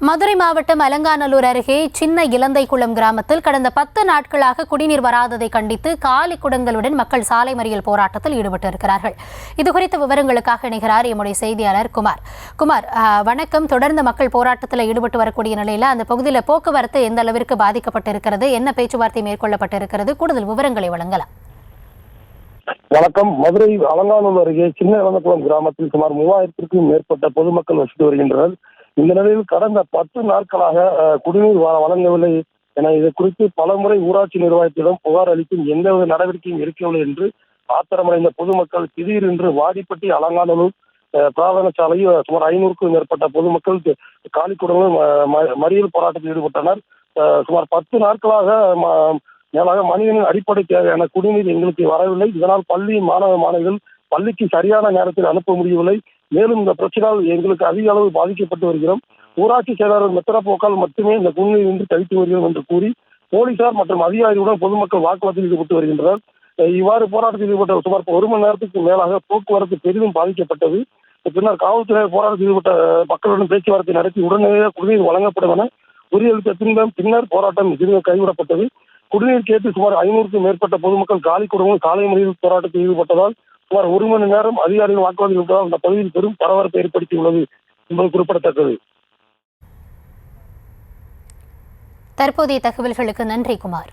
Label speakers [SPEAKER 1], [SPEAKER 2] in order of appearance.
[SPEAKER 1] மதுரை மாவட்டம் அலங்காநல்லூர் அருகே சின்ன இலந்தைக்குளம் கிராமத்தில் கடந்த 10 நாட்களாக குடிநீர் வராததை கண்டித்து காலி குடங்களுடன் மக்கள் சாலை மறியல் போராட்டத்தில் ஈடுபட்டிருக்கிறார்கள். இதுகுறித்த விவரங்களுக்காக இணைகிறார் எம்முடைய செய்தியாளர் குமார். வணக்கம். தொடர்ந்து மக்கள் போராட்டத்தில் ஈடுபட்டு வரக்கூடிய நிலையில் அந்த பகுதியில் போக்குவரத்து எந்த அளவிற்கு பாதிக்கப்பட்டிருக்கிறது, என்ன பேச்சுவார்த்தை மேற்கொள்ளப்பட்டிருக்கிறது, கூடுதல் விவரங்களை வழங்கலாம்.
[SPEAKER 2] வணக்கம். மதுரை அலங்காநல்லூர் அருகே சின்ன இலந்தைக்குளம் கிராமத்தில் சுமார் 3000க்கும் மேற்பட்ட பொதுமக்கள் வசித்து வருகின்றனர். இந்த நிலையில் கடந்த 10 நாட்களாக குடிநீர் வழங்கவில்லை என இது குறித்து பலமுறை ஊராட்சி நிர்வாகத்திடம் புகார் அளித்தும் எந்தவித நடவடிக்கையும் எடுக்கவில்லை என்று ஆத்திரமடைந்த பொதுமக்கள் திடீரென்று வாடிப்பட்டி அலங்காநல்லூர் பிராதான சாலையில் சுமார் 500க்கும் மேற்பட்ட பொதுமக்கள் காலிக்குடங்களும் மறியல் போராட்டத்தில் ஈடுபட்டனர். சுமார் 10 நாட்களாக மேலாக மனிதனின் அடிப்படை தேவையான குடிநீர் எங்களுக்கு வரவில்லை. இதனால் பள்ளி மாணவிகள் பள்ளிக்கு சரியான நேரத்தில் அனுப்ப முடியவில்லை. மேலும் இந்த பிரச்சனையால் எங்களுக்கு அதிக அளவு பாதிக்கப்பட்டு வருகிறோம். ஊராட்சி செயலாளர் மெத்தரப்போக்கால் மட்டுமே இந்த குடிநீர் இன்றி தவித்து வருகிறோம் என்று கூறி போலீசார் மற்றும் அதிகாரிகளுடன் பொதுமக்கள் வாக்குவாதத்தில் ஈடுபட்டு வருகின்றனர். இவ்வாறு போராட்டத்தில் ஈடுபட்ட சுமார் 1 மணி நேரத்துக்கு மேலாக போக்குவரத்து பெரிதும் பாதிக்கப்பட்டது. பின்னர் காவல்துறை போராட்டத்தில் ஈடுபட்ட மக்களுடன் பேச்சுவார்த்தை நடத்தி உடனடியாக குடிநீர் வழங்கப்படும் என உறுதியளித்த பின்னர் போராட்டம் கைவிடப்பட்டது. குடிநீர் கேட்டு சுமார் 500க்கும் மேற்பட்ட பொதுமக்கள் காலி குடங்கள் சாலை மறியல் போராட்டத்தில் ஈடுபட்டதால் சுமார் 1 மணி நேரம் அதிகாரிகள் வாக்குவாதம் இருப்பதால் அந்த பகுதியில் பெரும் பரபரப்பை ஏற்படுத்தியுள்ளது என்பது குறிப்பிடத்தக்கது.
[SPEAKER 1] தற்போதைய தகவல்களுக்கு நன்றி குமார்.